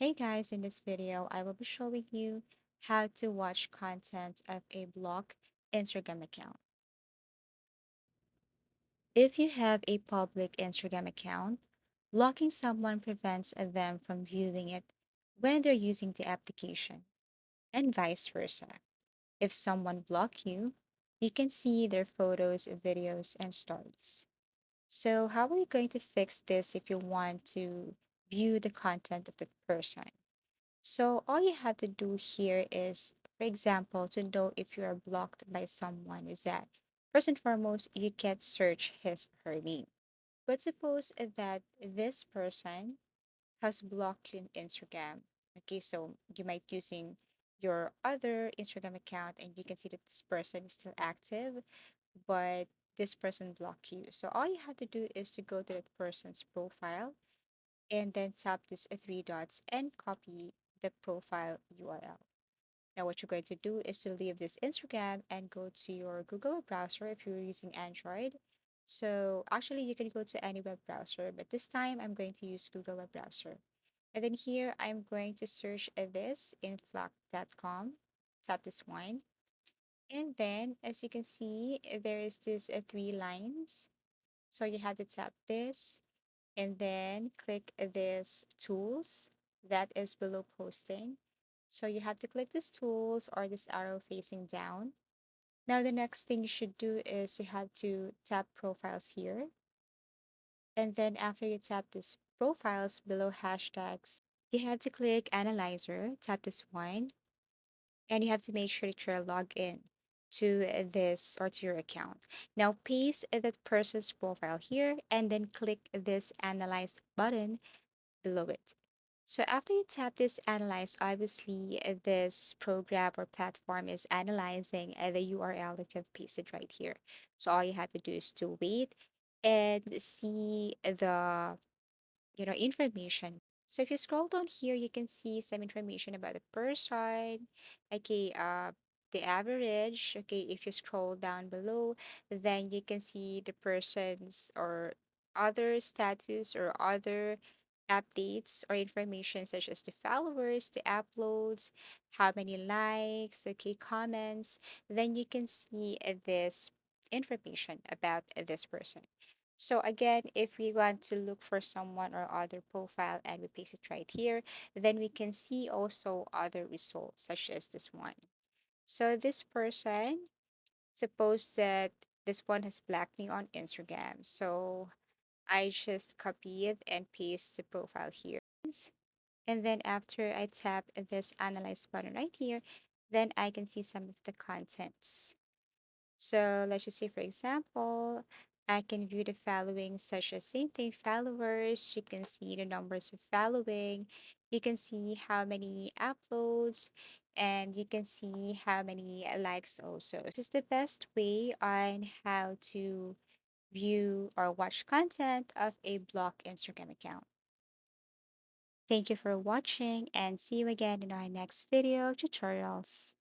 Hey guys, in this video, I will be showing you how to watch content of a blocked Instagram account. If you have a public Instagram account, blocking someone prevents them from viewing it when they're using the application, and vice versa. If someone block you, you can see their photos, videos, and stories. So, how are you going to fix this if you want to view the content of the person? So all you have to do here is, for example, to know if you are blocked by someone is that first and foremost, you can search his or her name. But suppose that this person has blocked you on Instagram. Okay, so you might using your other Instagram account and you can see that this person is still active, but this person blocked you. So all you have to do is to go to that person's profile and then tap these three dots and copy the profile URL. Now, what you're going to do is to leave this Instagram and go to your Google browser if you're using Android. So, actually, you can go to any web browser, but this time I'm going to use Google web browser. And then here I'm going to search this in flock.com. Tap this one. And then, as you can see, there is this three lines. So you have to tap this and then click this tools that is below posting. So you have to click this tools or this arrow facing down. Now the next thing you should do is you have to tap profiles here. And then after you tap this profiles below hashtags, you have to click analyzer, tap this one, and you have to make sure that you're logged in to this or to your account. Now paste that person's profile here and then click this analyze button below it. So after you tap this analyze, obviously this program or platform is analyzing the URL that you've pasted right here. So all you have to do is to wait and see the information. So if you scroll down here, you can see some information about the person, okay, the average. Okay, if you scroll down below, then you can see the person's or other status or other updates or information such as the followers, the uploads, how many likes, okay, comments. Then you can see this information about this person. So again, if we want to look for someone or other profile and we paste it right here, then we can see also other results such as this one. So this person, suppose that this one has blocked me on Instagram. So I just copy it and paste the profile here. And then after I tap this analyze button right here, then I can see some of the contents. So let's just say, for example, I can view the following, such as same thing, followers. You can see the numbers of following. You can see how many uploads, and you can see how many likes also. This is the best way on how to view or watch content of a blocked Instagram account. Thank you for watching and see you again in our next video tutorials.